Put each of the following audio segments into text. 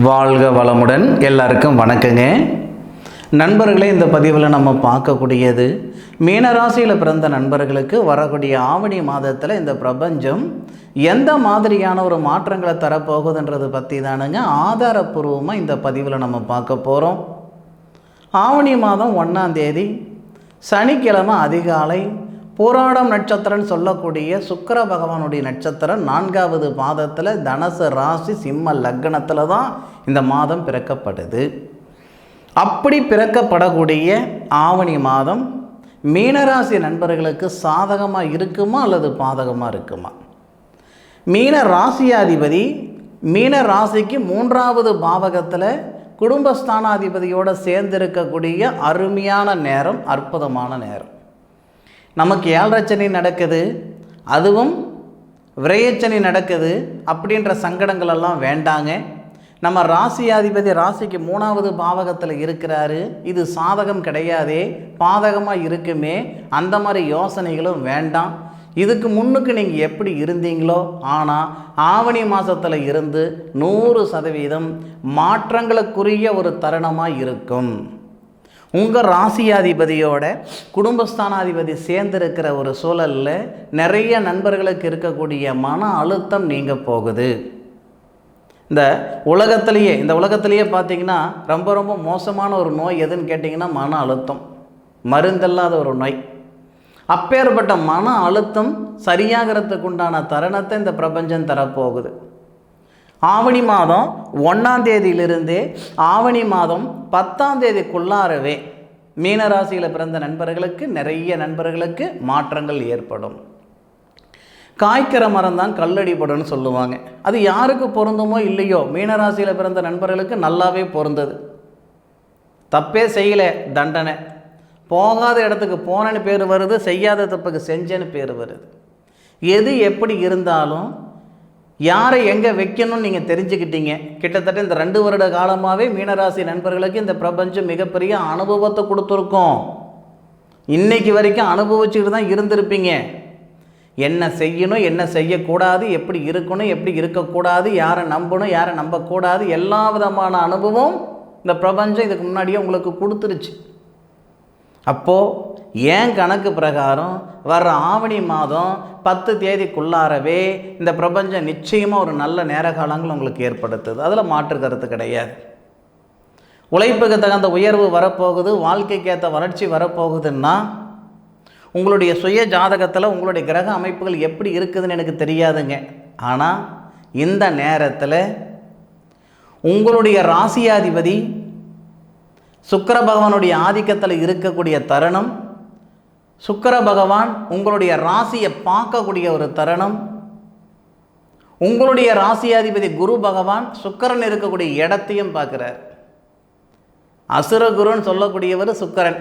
வாழ்க வளமுடன். எல்லாருக்கும் வணக்கங்க நண்பர்களே. இந்த பதிவில் நம்ம பார்க்கக்கூடியது மீனராசியில் பிறந்த நண்பர்களுக்கு வரக்கூடிய ஆவணி மாதத்தில் இந்த பிரபஞ்சம் எந்த மாதிரியான ஒரு மாற்றங்களை தரப்போகுதுன்றது பற்றி தானுங்க ஆதாரப்பூர்வமாக இந்த பதிவில் நம்ம பார்க்க போகிறோம். ஆவணி மாதம் 1ஆம் தேதி சனிக்கிழமை அதிகாலை பூராடம் நட்சத்திரம்னு சொல்லக்கூடிய சுக்கிர பகவானுடைய நட்சத்திரம் 4வது பாதத்தில் தனுசு ராசி சிம்ம லக்னத்தில் தான் இந்த மாதம் பிறக்கப்படுது. அப்படி பிறக்கப்படக்கூடிய ஆவணி மாதம் மீனராசி நண்பர்களுக்கு சாதகமாக இருக்குமா அல்லது பாதகமாக இருக்குமா? மீன ராசியாதிபதி மீன ராசிக்கு 3வது பாவகத்தில் குடும்பஸ்தானாதிபதியோடு சேர்ந்திருக்கக்கூடிய அருமையான நேரம், அற்புதமான நேரம். நமக்கு 7.5 சனி நடக்குது, அதுவும் விரயச்சனி நடக்குது அப்படின்ற சங்கடங்கள் எல்லாம் வேண்டாங்க. நம்ம ராசியாதிபதி ராசிக்கு 3வது பாவகத்தில் இருக்கிறாரு, இது சாதகம் கிடையாதே, பாதகமாக இருக்குமே, அந்த மாதிரி யோசனைகளும் வேண்டாம். இதுக்கு முன்னுக்கு நீங்கள் எப்படி இருந்தீங்களோ, ஆனால் ஆவணி மாதத்தில் இருந்து 100% மாற்றங்களுக்குரிய ஒரு தருணமாக இருக்கும். உங்கள் ராசியாதிபதியோட குடும்பஸ்தானாதிபதி சேர்ந்திருக்கிற ஒரு சூழலில் நிறைய நண்பர்களுக்கு இருக்கக்கூடிய மன அழுத்தம் நீங்க போகுது. இந்த உலகத்திலேயே பார்த்தீங்கன்னா ரொம்ப மோசமான ஒரு நோய் எதுன்னு கேட்டிங்கன்னா மன அழுத்தம், மருந்தில்லாத ஒரு நோய். அப்பேற்பட்ட மன அழுத்தம் சரியாகிறதுக்கு உண்டான தருணத்தை இந்த பிரபஞ்சம் தரப்போகுது. ஆவணி மாதம் 1ஆம் தேதியிலிருந்தே ஆவணி மாதம் 10ஆம் தேதிக்குள்ளாரவே மீனராசியில் பிறந்த நண்பர்களுக்கு நிறைய நண்பர்களுக்கு மாற்றங்கள் ஏற்படும். காய்க்கிற மரம் தான் கல்லடிபடுன்னு சொல்லுவாங்க. அது யாருக்கு பொருந்துமோ இல்லையோ, மீனராசியில் பிறந்த நண்பர்களுக்கு நல்லாவே பொருந்தது. தப்பே செய்யலை தண்டனை, போகாத இடத்துக்கு போனேன்னு பேர் வருது, செய்யாத தப்புக்கு செஞ்சேன்னு பேர் வருது. எது எப்படி இருந்தாலும் யாரை எங்கே வைக்கணும்னு நீங்கள் தெரிஞ்சுக்கிட்டீங்க. கிட்டத்தட்ட இந்த 2 வருட காலமாகவே மீனராசி நண்பர்களுக்கு இந்த பிரபஞ்சம் மிகப்பெரிய அனுபவத்தை கொடுத்துருக்கோம். இன்னைக்கு வரைக்கும் அனுபவிச்சுக்கிட்டு தான் இருந்திருப்பீங்க. என்ன செய்யணும், என்ன செய்யக்கூடாது, எப்படி இருக்கணும், எப்படி இருக்கக்கூடாது, யாரை நம்பணும், யாரை நம்பக்கூடாது, எல்லா விதமான அனுபவம் இந்த பிரபஞ்சம் இதுக்கு முன்னாடியே உங்களுக்கு கொடுத்துருச்சு. அப்போது ஏன் கணக்கு பிரகாரம் வர்ற ஆவணி மாதம் 10 தேதிக்குள்ளாரவே இந்த பிரபஞ்சம் நிச்சயமாக ஒரு நல்ல நேர காலங்கள் உங்களுக்கு ஏற்படுத்துது. அதில் மாற்று கருத்து கிடையாது. உழைப்புக்கு தகுந்த உயர்வு வரப்போகுது, வாழ்க்கைக்கு ஏற்ற வளர்ச்சி வரப்போகுதுன்னா உங்களுடைய சுய ஜாதகத்தில் உங்களுடைய கிரக அமைப்புகள் எப்படி இருக்குதுன்னு எனக்கு தெரியாதுங்க. ஆனால் இந்த நேரத்தில் உங்களுடைய ராசியாதிபதி சுக்கிர பகவானுடைய ஆதிக்கத்தில் இருக்கக்கூடிய தருணம், சுக்கிர பகவான் உங்களுடைய ராசியை பார்க்கக்கூடிய ஒரு தருணம், உங்களுடைய ராசியாதிபதி குரு பகவான் சுக்கிரன் இருக்கக்கூடிய இடத்தையும் பார்க்குறார். அசுரகுருன்னு சொல்லக்கூடியவர் சுக்கிரன்,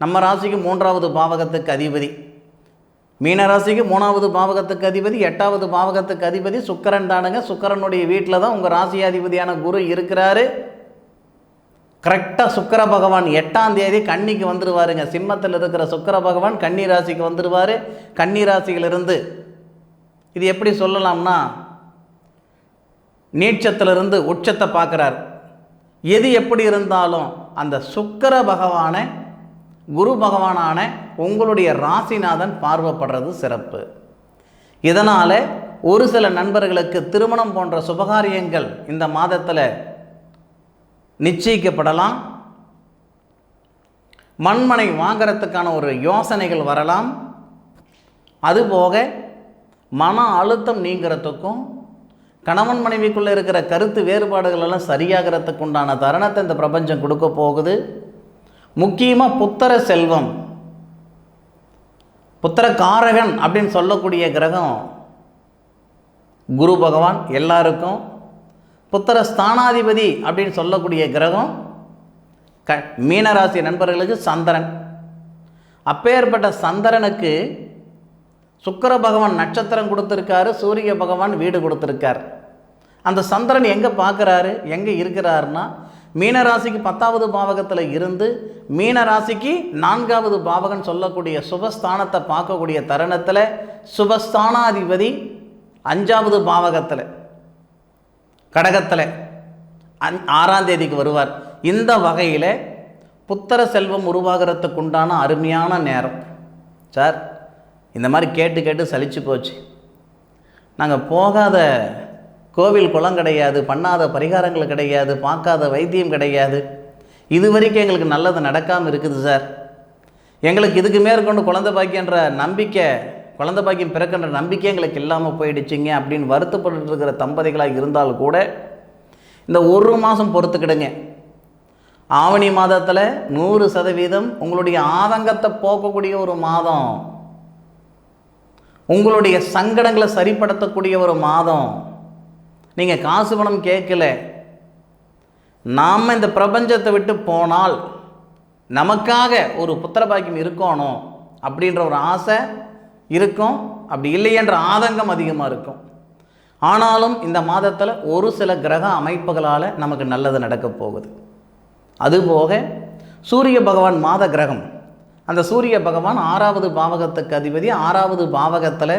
நம்ம ராசிக்கு 3வது பாவகத்துக்கு அதிபதி. மீனராசிக்கு 3வது பாவகத்துக்கு அதிபதி, 8வது பாவகத்துக்கு அதிபதி சுக்கிரன் தானுங்க. சுக்கிரனுடைய வீட்டில் தான் உங்கள் ராசியாதிபதியான குரு இருக்கிறாரு. கரெக்டாக சுக்கிர பகவான் 8ஆம் தேதி கன்னிக்கு வந்துடுவாருங்க. சிம்மத்தில் இருக்கிற சுக்கிர பகவான் கன்னி ராசிக்கு வந்துடுவார். கன்னி ராசியிலிருந்து இது எப்படி சொல்லலாம்னா, நீட்சத்திலிருந்து உச்சத்தை பார்க்குறார். எது எப்படி இருந்தாலும் அந்த சுக்கிர பகவானை குரு பகவானான உங்களுடைய ராசிநாதன் பார்வைப்படுறது சிறப்பு. இதனால் ஒரு சில நண்பர்களுக்கு திருமணம் போன்ற சுபகாரியங்கள் இந்த மாதத்தில் நிச்சயிக்கப்படலாம். மண்மனை வாங்கிறதுக்கான ஒரு யோசனைகள் வரலாம். அதுபோக மன அழுத்தம் நீங்கிறதுக்கும் கணவன் மனைவிக்குள்ளே இருக்கிற கருத்து வேறுபாடுகள் எல்லாம் சரியாகிறதுக்கு உண்டான தருணத்தை இந்த பிரபஞ்சம் கொடுக்க போகுது. முக்கியமாக புத்திர செல்வம், புத்திர காரகன் அப்படின்னு சொல்லக்கூடிய கிரகம் குரு பகவான். எல்லாருக்கும் புத்திர ஸ்தானாதிபதி அப்படின்னு சொல்லக்கூடிய கிரகம் மீனராசி நண்பர்களுக்கு சந்திரன். அப்பேற்பட்ட சந்திரனுக்கு சுக்கிர பகவான் நட்சத்திரம் கொடுத்துருக்காரு, சூரிய பகவான் வீடு கொடுத்துருக்கார். அந்த சந்திரன் எங்கே பார்க்குறாரு, எங்கே இருக்கிறாருன்னா மீனராசிக்கு 10வது பாவகத்தில் இருந்து மீனராசிக்கு 4வது பாவகம் சொல்லக்கூடிய சுபஸ்தானத்தை பார்க்கக்கூடிய தருணத்தில் சுபஸ்தானாதிபதி 5வது பாவகத்தில் கடகத்தில் 6ஆம் தேதிக்கு வருவார். இந்த வகையில் புத்திர செல்வம் உருவாகிறதுக்கு உண்டான அருமையான நேரம். சார், இந்த மாதிரி கேட்டு கேட்டு சலிச்சு போச்சு. நாங்கள் போகாத கோவில் குளம் கிடையாது, பண்ணாத பரிகாரங்கள் கிடையாது, பார்க்காத வைத்தியம் கிடையாது, இது வரைக்கும் எங்களுக்கு நல்லது நடக்காமல் இருக்குது சார். எங்களுக்கு இதுக்கு மேற்கொண்டு குழந்தை பாக்கியன்ற நம்பிக்கை, குழந்தை பாக்கியம் பிறக்கின்ற நம்பிக்கை எங்களுக்கு இல்லாமல் போயிடுச்சிங்க அப்படின்னு வருத்தப்பட்டு இருக்கிற தம்பதிகளாக இருந்தால் கூட இந்த 1 மாதம் பொறுத்துக்கிடுங்க. ஆவணி மாதத்தில் 100% உங்களுடைய ஆதங்கத்தை போக்கக்கூடிய ஒரு மாதம், உங்களுடைய சங்கடங்களை சரிப்படுத்தக்கூடிய ஒரு மாதம். நீங்கள் காசு பணம் கேட்கல, நாம் இந்த பிரபஞ்சத்தை விட்டு போனால் நமக்காக ஒரு புத்திர பாக்கியம் இருக்கணும் அப்படின்ற ஒரு ஆசை இருக்கும். அப்படி இல்லையென்ற ஆதங்கம் அதிகமாக இருக்கும். ஆனாலும் இந்த மாதத்தில் ஒரு சில கிரக அமைப்புகளால் நமக்கு நல்லது நடக்க போகுது. அதுபோக சூரிய பகவான் மாத கிரகம், அந்த சூரிய பகவான் 6வது பாவகத்துக்கு அதிபதி. 6வது பாவகத்தில்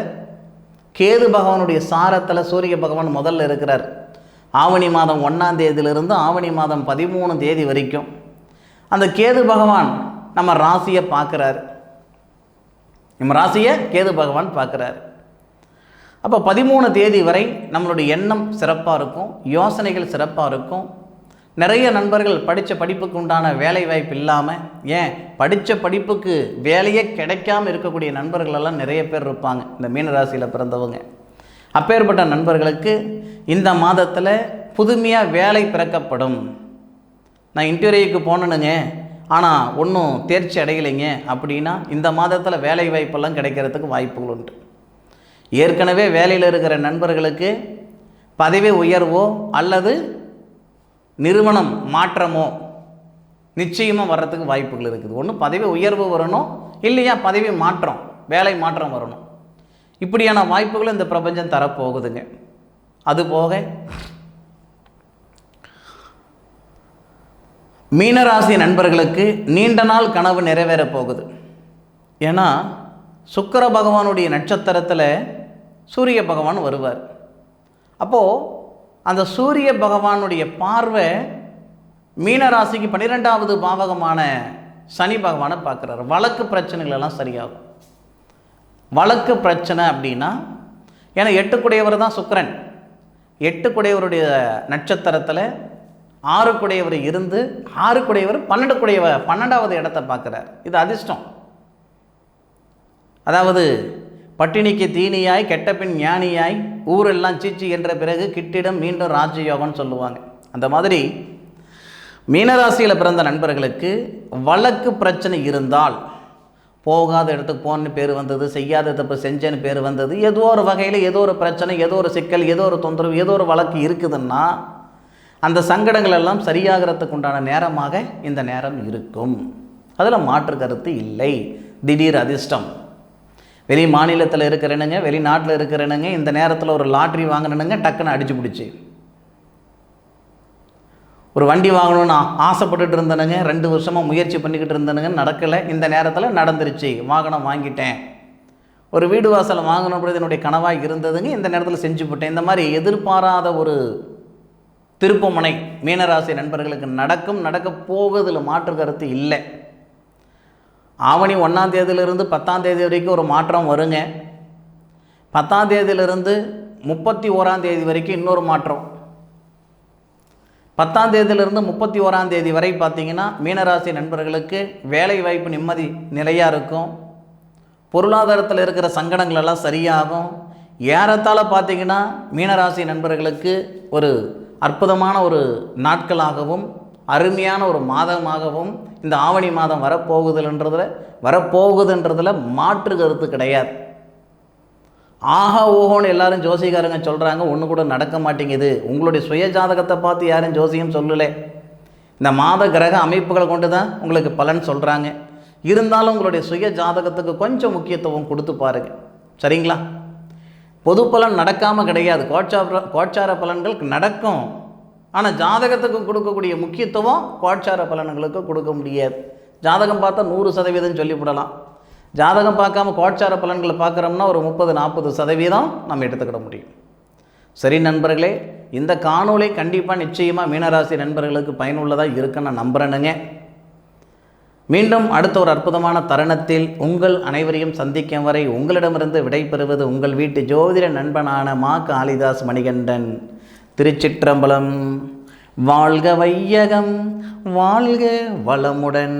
கேது பகவானுடைய சாரத்தில் சூரிய பகவான் முதல்ல இருக்கிறார். ஆவணி மாதம் 1ஆம் தேதியிலிருந்து ஆவணி மாதம் 13 தேதி வரைக்கும் அந்த கேது பகவான் நம்ம ராசியை பார்க்குறாரு. நம்ம ராசியை கேது பகவான் பார்க்குறாரு. அப்போ 13 தேதி வரை நம்மளுடைய எண்ணம் சிறப்பாக இருக்கும், யோசனைகள் சிறப்பாக இருக்கும். நிறைய நண்பர்கள் படித்த படிப்புக்கு உண்டான வேலை வாய்ப்பு இல்லாமல், ஏன் படித்த படிப்புக்கு வேலையே கிடைக்காமல் இருக்கக்கூடிய நண்பர்களெல்லாம் நிறைய பேர் இருப்பாங்க இந்த மீனராசியில் பிறந்தவங்க. அப்பேற்பட்ட நண்பர்களுக்கு இந்த மாதத்தில் புதுமையாக வேலை பிறக்கப்படும். நான் இன்டர்வியூக்கு போனேனுங்க, ஆனால் ஒன்றும் தேர்ச்சி அடையலைங்க அப்படின்னா இந்த மாதத்தில் வேலை வாய்ப்பெல்லாம் கிடைக்கிறதுக்கு வாய்ப்புகள் உண்டு. ஏற்கனவே வேலையில் இருக்கிற நண்பர்களுக்கு பதவி உயர்வோ அல்லது நிறுவனம் மாற்றமோ நிச்சயமாக வர்றதுக்கு வாய்ப்புகள் இருக்குது. ஒன்று பதவி உயர்வு வரணும், இல்லையா பதவி மாற்றம், வேலை மாற்றம் வரணும். இப்படியான வாய்ப்புகள் இந்த பிரபஞ்சம் தரப்போகுதுங்க. அதுபோக மீனராசி நண்பர்களுக்கு நீண்ட நாள் கனவு நிறைவேறப் போகுது. ஏன்னா சுக்கிர பகவானுடைய நட்சத்திரத்தில் சூரிய பகவான் வருவார். அப்போது அந்த சூரிய பகவானுடைய பார்வை மீனராசிக்கு 12வது பாவகமான சனி பகவானை பார்க்குறாரு. வழக்கு பிரச்சனைகளெல்லாம் சரியாகும். வழக்கு பிரச்சனை அப்படின்னா, ஏன்னா 8 தான் சுக்கிரன். 8 நட்சத்திரத்தில் 6 இருந்து 6 12வது இடத்தை பார்க்குறார். இது அதிர்ஷ்டம். அதாவது பட்டினிக்கு தீனியாய் கெட்டபின் ஞானியாய் ஊரெல்லாம் சீச்சி என்ற பிறகு கிட்டிடம் மீண்டும் ராஜயோகம்னு சொல்லுவாங்க. அந்த மாதிரி மீனராசியில் பிறந்த நண்பர்களுக்கு வழக்கு பிரச்சனை இருந்தால், போகாத இடத்துக்கு போன்னு பேர் வந்தது, செய்யாத தப்பு செஞ்சேன்னு பேர் வந்தது, ஏதோ ஒரு வகையில் ஏதோ ஒரு பிரச்சனை, ஏதோ ஒரு சிக்கல், ஏதோ ஒரு தொந்தரவு, ஏதோ ஒரு வழக்கு இருக்குதுன்னா அந்த சங்கடங்கள் எல்லாம் சரியாகிறதுக்கு உண்டான நேரமாக இந்த நேரம் இருக்கும். அதில் மாற்று கருத்து இல்லை. திடீர் அதிர்ஷ்டம். வெளி மாநிலத்தில் இருக்கிறனுங்க, வெளிநாட்டில் இருக்கிறனுங்க, இந்த நேரத்தில் ஒரு லாட்ரி வாங்கினுங்க, டக்குன்னு அடிச்சு பிடிச்சி. ஒரு வண்டி வாங்கணும்னு ஆசைப்பட்டுட்டு இருந்தனுங்க, 2 வருஷமாக முயற்சி பண்ணிக்கிட்டு இருந்தனுங்க, நடக்கலை. இந்த நேரத்தில் நடந்துருச்சு, வாகனம் வாங்கிட்டேன். ஒரு வீடு வாசல் வாங்கணுன்றது என்னுடைய கனவாக இருந்ததுங்க, இந்த நேரத்தில் செஞ்சு போட்டேன். இந்த மாதிரி எதிர்பாராத ஒரு திருப்புமுனை மீனராசி நண்பர்களுக்கு நடக்க போகுதில் மாற்று கருத்து இல்லை. ஆவணி 1ஆம் தேதியிலிருந்து 10ஆம் தேதி வரைக்கும் ஒரு மாற்றம் வருங்க. 10ஆம் தேதியிலிருந்து 31ஆம் தேதி வரைக்கும் இன்னொரு மாற்றம். 10ஆம் தேதியிலிருந்து 31ஆம் தேதி வரை பார்த்திங்கன்னா மீனராசி நண்பர்களுக்கு வேலை வாய்ப்பு நிம்மதி நிலையாக இருக்கும். பொருளாதாரத்தில் இருக்கிற சங்கடங்கள் எல்லாம் சரியாகும். ஏறத்தாழ பார்த்திங்கன்னா மீனராசி நண்பர்களுக்கு ஒரு அற்புதமான ஒரு நாட்களாகவும் அருமையான ஒரு மாதமாகவும் இந்த ஆவணி மாதம் வரப்போகுதுன்றதில் மாற்று கருத்து கிடையாது. ஆஹா ஓஹோன்னு எல்லாரும் ஜோசிகாரங்க சொல்கிறாங்க, ஒன்று கூட நடக்க மாட்டேங்குது. உங்களுடைய சுய ஜாதகத்தை பார்த்து யாரும் ஜோசியம் சொல்லலை. இந்த மாத கிரக அமைப்புகளை கொண்டு தான் உங்களுக்கு பலன் சொல்கிறாங்க. இருந்தாலும் உங்களுடைய சுய ஜாதகத்துக்கு கொஞ்சம் முக்கியத்துவம் கொடுத்து பாருங்கள், சரிங்களா? பொது பலன் நடக்காமல் கிடையாது. கோட்சார பலன்கள் நடக்கும். ஆனால் ஜாதகத்துக்கு கொடுக்கக்கூடிய முக்கியத்துவம் கோட்சார பலன்களுக்கு கொடுக்க முடியாது. ஜாதகம் பார்த்தா 100% சொல்லிவிடலாம். ஜாதகம் பார்க்காம கோட்சார பலன்களை பார்க்குறோம்னா ஒரு 30-40% நம்ம எடுத்துக்கிட முடியும். சரி நண்பர்களே, இந்த காணொளி கண்டிப்பாக நிச்சயமாக மீனராசி நண்பர்களுக்கு பயனுள்ளதாக இருக்குன்னு நான் நம்புகிறேனுங்க. மீண்டும் அடுத்த ஒரு அற்புதமான தருணத்தில் உங்கள் அனைவரையும் சந்திக்கும் வரை உங்களிடமிருந்து விடைபெறுவது உங்கள் வீட்டு ஜோதிட நண்பனான மா காளிதாஸ் மணிகண்டன். திருச்சிற்றம்பலம். வாழ்க வையகம், வாழ்க வளமுடன்.